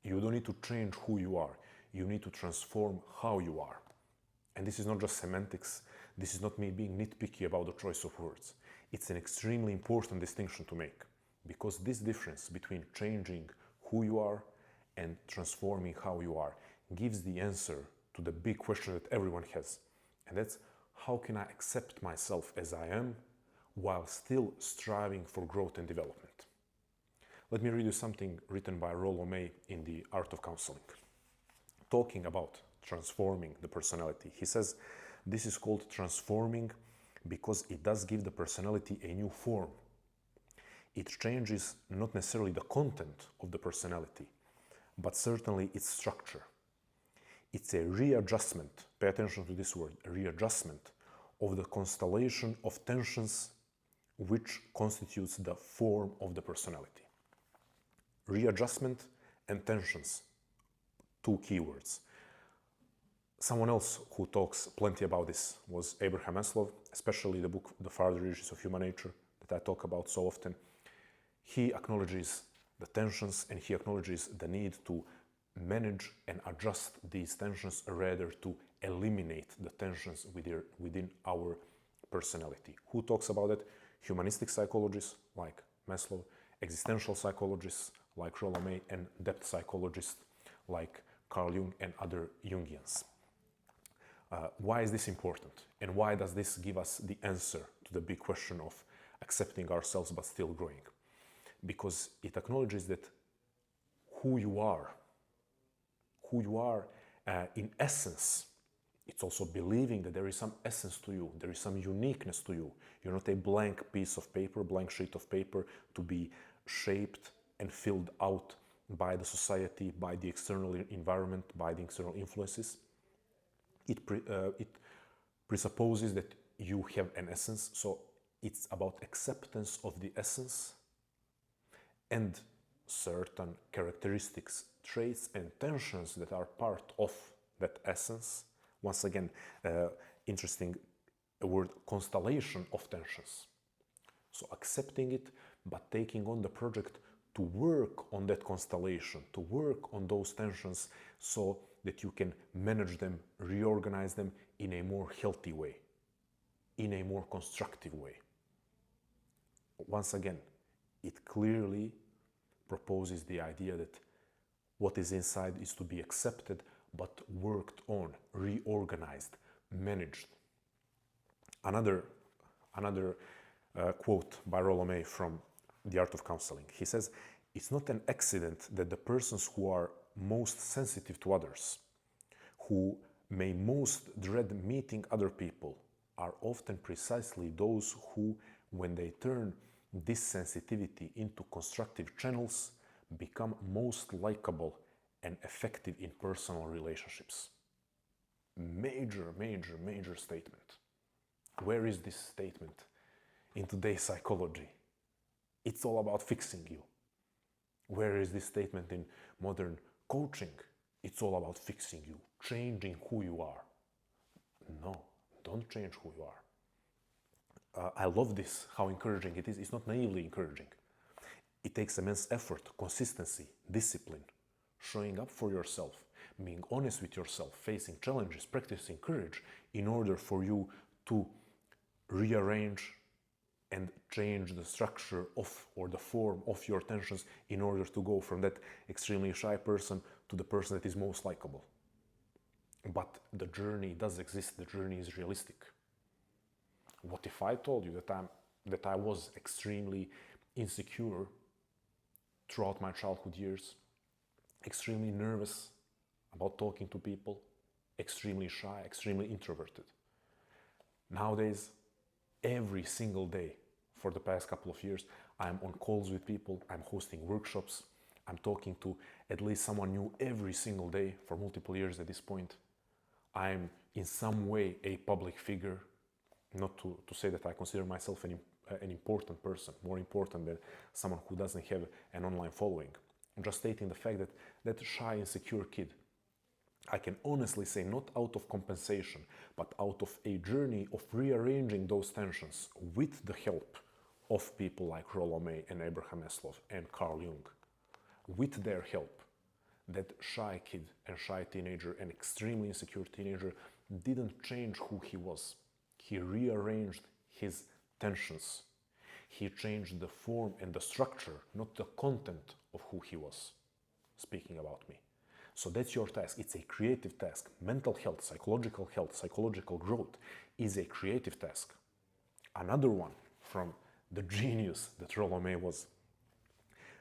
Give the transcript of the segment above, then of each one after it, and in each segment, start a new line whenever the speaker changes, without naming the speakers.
You don't need to change who you are. You need to transform how you are. And this is not just semantics. This is not me being nitpicky about the choice of words. It's an extremely important distinction to make, because this difference between changing who you are and transforming how you are gives the answer to the big question that everyone has. And that's, how can I accept myself as I am while still striving for growth and development? Let me read you something written by Rollo May in The Art of Counseling. Talking about transforming the personality, he says, this is called transforming because it does give the personality a new form. It changes not necessarily the content of the personality, but certainly its structure. It's a readjustment, pay attention to this word, readjustment of the constellation of tensions which constitutes the form of the personality. Readjustment and tensions, two keywords. Someone else who talks plenty about this was Abraham Maslow, especially the book The Farther Reaches of Human Nature that I talk about so often. He acknowledges the tensions and he acknowledges the need to manage and adjust these tensions rather to eliminate the tensions within our personality. Who talks about it? Humanistic psychologists like Maslow, existential psychologists like Rollo May, and depth psychologists like Carl Jung and other Jungians. Why is this important? And why does this give us the answer to the big question of accepting ourselves but still growing? Because it acknowledges that who you are in essence, it's also believing that there is some essence to you, there is some uniqueness to you. You're not a blank piece of paper, blank sheet of paper to be shaped and filled out by the society, by the external environment, by the external influences. It presupposes that you have an essence, so it's about acceptance of the essence and certain characteristics, traits and tensions that are part of that essence. Once again, interesting word, constellation of tensions. So accepting it, but taking on the project to work on that constellation, to work on those tensions so that you can manage them, reorganize them in a more healthy way, in a more constructive way. Once again, it clearly proposes the idea that what is inside is to be accepted, but worked on, reorganized, managed. Another quote by Rollo May from The Art of Counseling. He says, it's not an accident that the persons who are most sensitive to others, who may most dread meeting other people, are often precisely those who, when they turn this sensitivity into constructive channels, become most likable and effective in personal relationships. Major statement. Where is this statement in today's psychology? It's all about fixing you. Where is this statement in modern coaching? It's all about fixing you, changing who you are. No, don't change who you are. I love this, how encouraging it is. It's not naively encouraging. It takes immense effort, consistency, discipline, showing up for yourself, being honest with yourself, facing challenges, practicing courage in order for you to rearrange and change the structure of or the form of your tensions in order to go from that extremely shy person to the person that is most likable. But the journey does exist, the journey is realistic. What if I told you that I was extremely insecure throughout my childhood years, extremely nervous about talking to people, extremely shy, extremely introverted? Nowadays, every single day for the past couple of years, I'm on calls with people, I'm hosting workshops, I'm talking to at least someone new every single day for multiple years at this point. I'm in some way a public figure, not to say that I consider myself an important person, more important than someone who doesn't have an online following. I'm just stating the fact that that shy, insecure kid, I can honestly say, not out of compensation, but out of a journey of rearranging those tensions with the help of people like Rollo May and Abraham Maslow and Carl Jung. With their help, that shy kid and shy teenager and extremely insecure teenager didn't change who he was. He rearranged his tensions. He changed the form and the structure, not the content of who he was, speaking about me. So that's your task. It's a creative task. Mental health, psychological growth is a creative task. Another one from the genius that Rollo May was: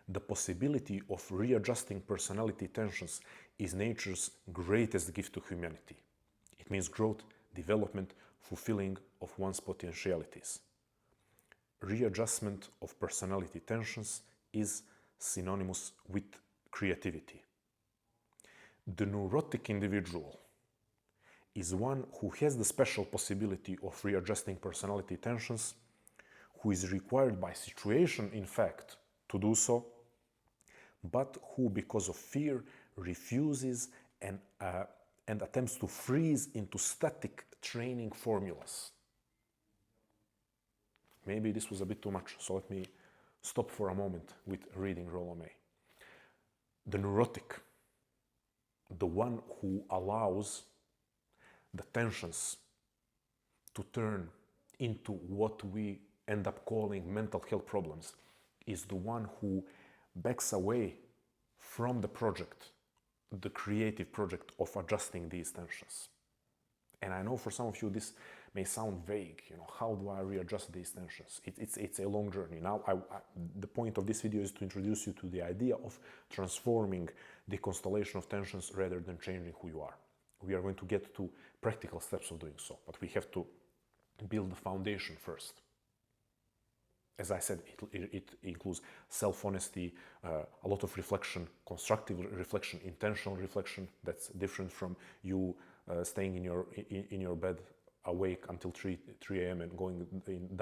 the possibility of readjusting personality tensions is nature's greatest gift to humanity. It means growth, development, fulfilling of one's potentialities. Readjustment of personality tensions is synonymous with creativity. The neurotic individual is one who has the special possibility of readjusting personality tensions, who is required by situation, in fact, to do so, but who, because of fear, refuses and attempts to freeze into static training formulas. Maybe this was a bit too much, so let me stop for a moment with reading Rollo May. The neurotic, the one who allows the tensions to turn into what we end up calling mental health problems, is the one who backs away from the project, the creative project of adjusting these tensions. And I know for some of you this may sound vague, how do I readjust these tensions? It's a long journey. Now, the point of this video is to introduce you to the idea of transforming the constellation of tensions rather than changing who you are. We are going to get to practical steps of doing so, but we have to build the foundation first. As I said, it includes self-honesty, a lot of reflection, constructive reflection, intentional reflection. That's different from you staying in your bed awake until 3 a.m. and going in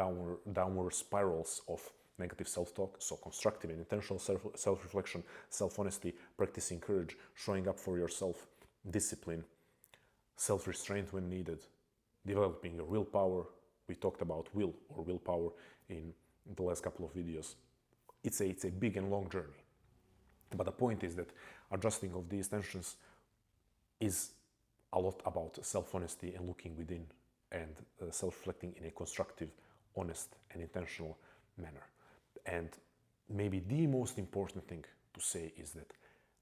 downward spirals of negative self-talk. So constructive and intentional self-reflection, self-honesty, practicing courage, showing up for yourself, discipline, self-restraint when needed, developing your willpower. We talked about will or willpower in the last couple of videos. It's a big and long journey. But the point is that adjusting of these tensions is a lot about self-honesty and looking within and self-reflecting in a constructive, honest, and intentional manner. And maybe the most important thing to say is that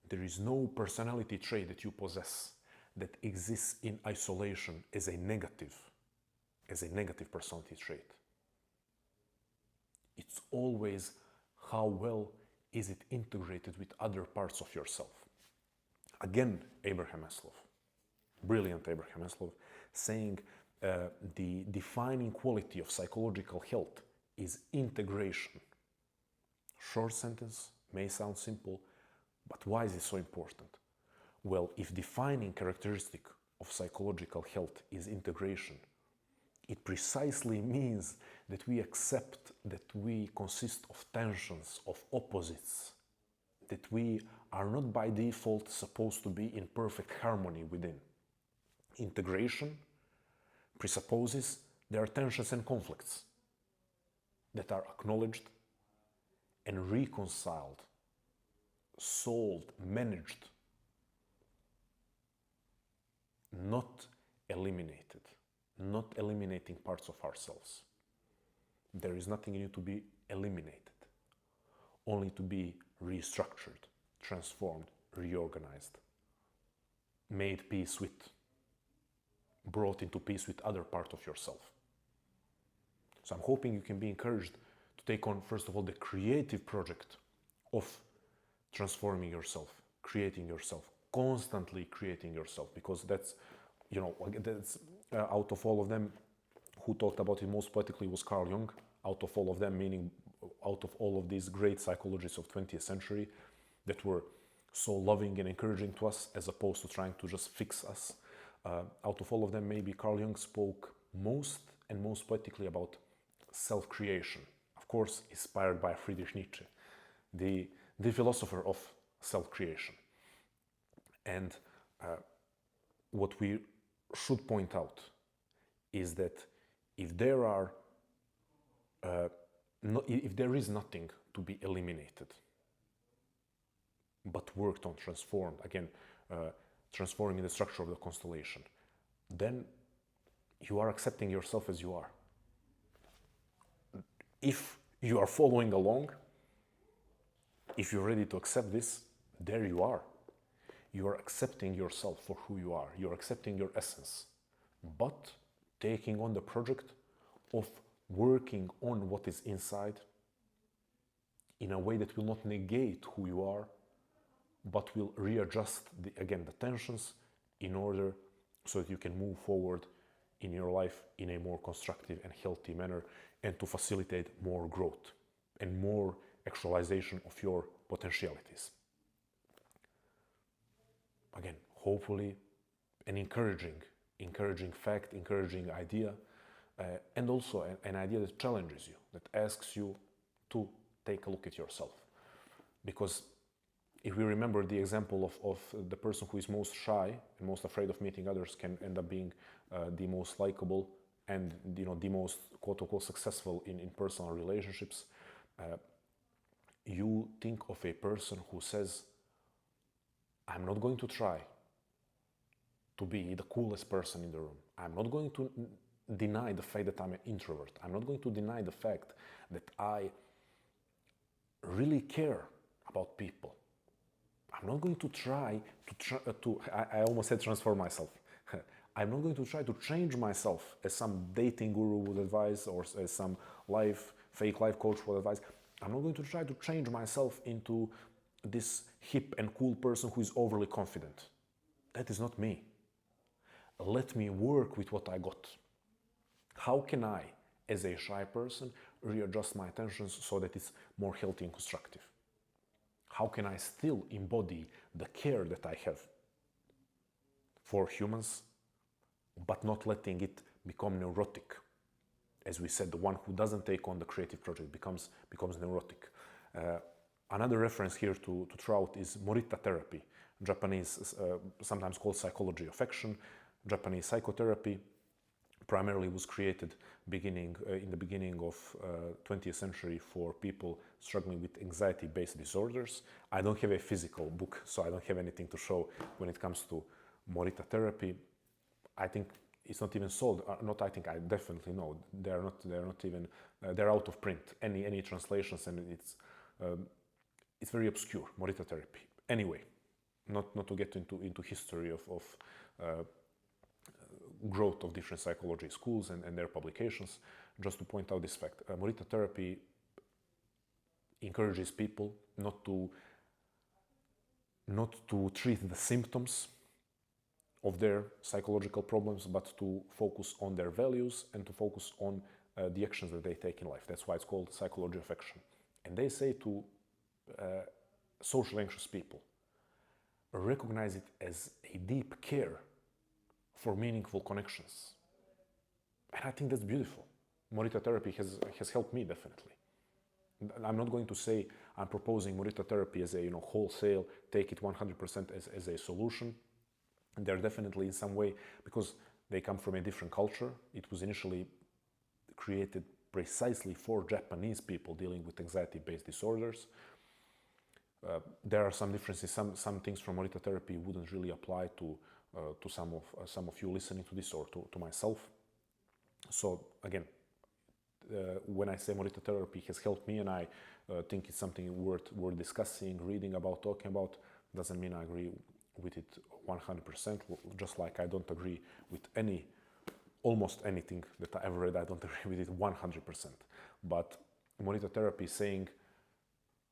there is no personality trait that you possess that exists in isolation as a negative personality trait. It's always how well is it integrated with other parts of yourself. Again, Abraham Maslow, brilliant Abraham Maslow, saying the defining quality of psychological health is integration. Short sentence, may sound simple, but why is it so important? Well, if defining characteristic of psychological health is integration, it precisely means that we accept that we consist of tensions, of opposites, that we are not by default supposed to be in perfect harmony within. Integration presupposes there are tensions and conflicts that are acknowledged and reconciled, solved, managed, not eliminated, not eliminating parts of ourselves. There is nothing new to be eliminated, only to be restructured, transformed, reorganized, made peace with, brought into peace with other parts of yourself. So I'm hoping you can be encouraged to take on, first of all, the creative project of transforming yourself, creating yourself, constantly creating yourself, because that's, out of all of them, who talked about it most poetically was Carl Jung. Out of all of them, meaning out of all of these great psychologists of 20th century that were so loving and encouraging to us as opposed to trying to just fix us. Out of all of them, maybe Carl Jung spoke most poetically about self-creation. Of course, inspired by Friedrich Nietzsche, the philosopher of self-creation. And what we should point out is that if there is nothing to be eliminated, but worked on, transformed, again, transforming the structure of the constellation, then you are accepting yourself as you are. If you are following along, if you're ready to accept this, there you are. You are accepting yourself for who you are. You're accepting your essence, but taking on the project of working on what is inside in a way that will not negate who you are, but will readjust, the tensions in order so that you can move forward in your life in a more constructive and healthy manner, and to facilitate more growth and more actualization of your potentialities. Again, hopefully an encouraging fact, encouraging idea, and also an idea that challenges you, that asks you to take a look at yourself. Because if we remember the example of the person who is most shy and most afraid of meeting others can end up being the most likable and the most quote-unquote successful in personal relationships, you think of a person who says, I'm not going to try to be the coolest person in the room. I'm not going to deny the fact that I'm an introvert. I'm not going to deny the fact that I really care about people. I'm not going to try I almost said transform myself. I'm not going to try to change myself as some dating guru would advise, or as some fake life coach would advise. I'm not going to try to change myself into this hip and cool person who is overly confident. That is not me. Let me work with what I got. How can I, as a shy person, readjust my attentions so that it's more healthy and constructive? How can I still embody the care that I have for humans, but not letting it become neurotic? As we said, the one who doesn't take on the creative project becomes neurotic. Another reference here to Trout is Morita therapy, Japanese, sometimes called psychology of action. Japanese psychotherapy primarily was created in the beginning of 20th century for people struggling with anxiety-based disorders. I don't have a physical book, so I don't have anything to show when it comes to Morita therapy. I think it's not even sold. I definitely know they're out of print. Any translations, and it's very obscure. Morita therapy. Anyway, not to get into history of growth of different psychology schools and their publications, just to point out this fact. Morita therapy encourages people not to treat the symptoms of their psychological problems, but to focus on their values and to focus on the actions that they take in life. That's why it's called psychology of action. And they say to social anxious people, recognize it as a deep care for meaningful connections. And I think that's beautiful. Morita therapy has helped me, definitely. I'm not going to say I'm proposing Morita therapy as a wholesale, take it 100% as a solution. And they're definitely in some way, because they come from a different culture. It was initially created precisely for Japanese people dealing with anxiety-based disorders. There are some differences. Some things from Morita therapy wouldn't really apply to some of you listening to this, or to myself. So again, when I say Morita therapy has helped me, and I think it's something worth discussing, reading about, talking about, doesn't mean I agree with it 100%. Just like I don't agree with almost anything that I ever read, I don't agree with it 100%. But Morita therapy is saying,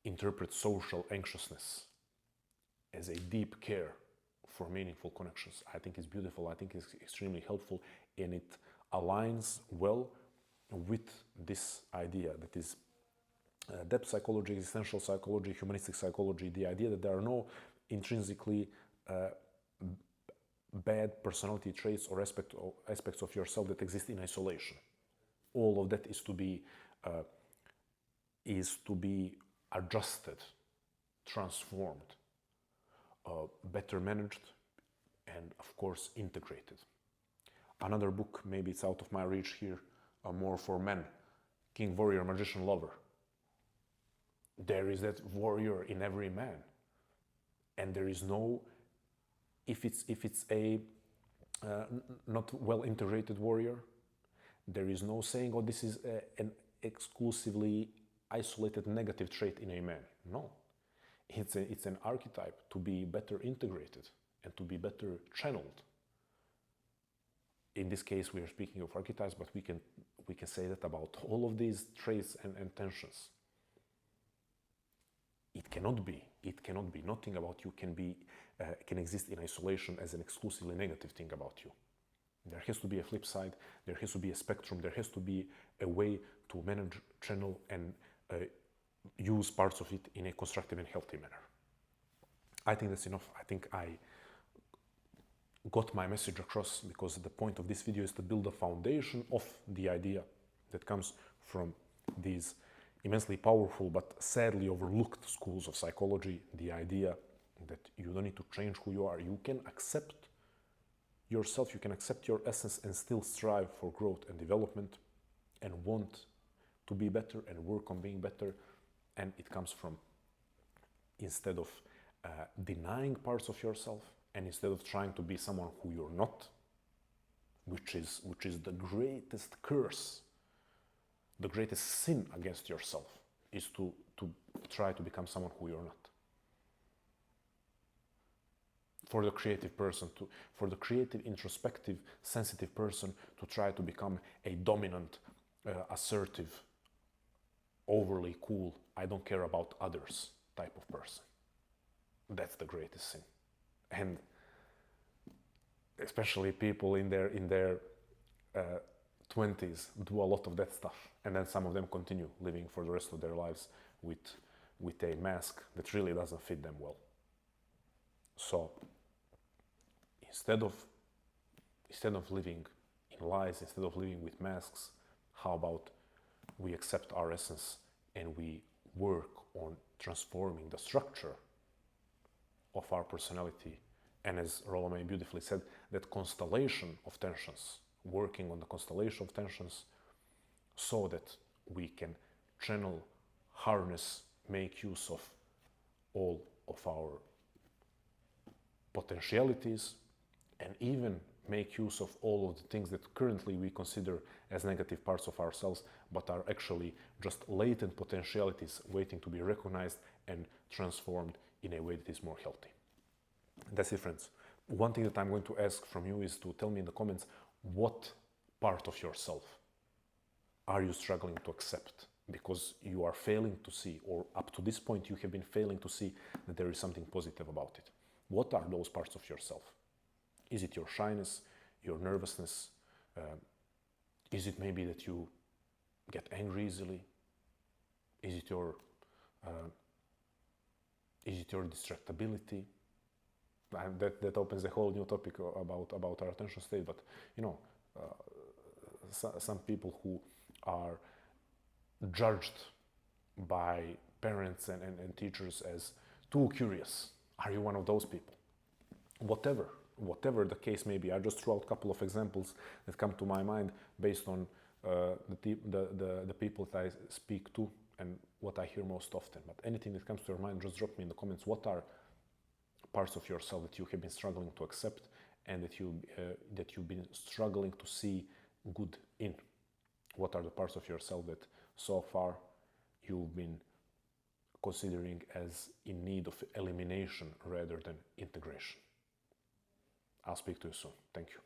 interpret social anxiousness as a deep care for meaningful connections. I think it's beautiful. I think it's extremely helpful, and it aligns well with this idea that is depth psychology, existential psychology, humanistic psychology, the idea that there are no intrinsically bad personality traits or aspects of yourself that exist in isolation. All of that is to be adjusted, transformed, better managed, and of course integrated. Another book, maybe it's out of my reach here, more for men, King, Warrior, Magician, Lover. There is that warrior in every man. And there is no, if it's a not well integrated warrior, there is no saying, oh, this is an exclusively isolated negative trait in a man. No, it's an archetype to be better integrated and to be better channeled. In this case, we are speaking of archetypes, but we can say that about all of these traits and tensions. It cannot be. Nothing about you can exist in isolation as an exclusively negative thing about you. There has to be a flip side. There has to be a spectrum. There has to be a way to manage, channel, and use parts of it in a constructive and healthy manner. I think that's enough. I think I got my message across, because the point of this video is to build a foundation of the idea that comes from these immensely powerful but sadly overlooked schools of psychology. The idea that you don't need to change who you are. You can accept yourself, you can accept your essence and still strive for growth and development and want to be better and work on being better. And it comes from, instead of denying parts of yourself, and instead of trying to be someone who you're not, which is the greatest curse, the greatest sin against yourself, is to try to become someone who you're not. For the creative person, for the creative, introspective, sensitive person to try to become a dominant, assertive, overly cool, I don't care about others type of person. That's the greatest sin. And especially people in their 20s do a lot of that stuff, and then some of them continue living for the rest of their lives with a mask that really doesn't fit them well. So instead of living in lies, instead of living with masks, how about we accept our essence and we work on transforming the structure of our personality? And as Rollo May beautifully said, that constellation of tensions, working on the constellation of tensions so that we can channel, harness, make use of all of our potentialities, and even make use of all of the things that currently we consider as negative parts of ourselves, but are actually just latent potentialities waiting to be recognized and transformed in a way that is more healthy. That's it, friends. One thing that I'm going to ask from you is to tell me in the comments, what part of yourself are you struggling to accept because you are failing to see, or up to this point you have been failing to see that there is something positive about it. What are those parts of yourself? Is it your shyness, your nervousness? Is it maybe that you get angry easily? Is it your distractibility? That opens a whole new topic about our attention state. But you know, some people who are judged by parents and teachers as too curious. Are you one of those people? Whatever the case may be, I just threw out a couple of examples that come to my mind based on the people that I speak to and what I hear most often. But anything that comes to your mind, just drop me in the comments. What are parts of yourself that you have been struggling to accept and that you've been struggling to see good in? What are the parts of yourself that so far you've been considering as in need of elimination rather than integration? I'll speak to you soon. Thank you.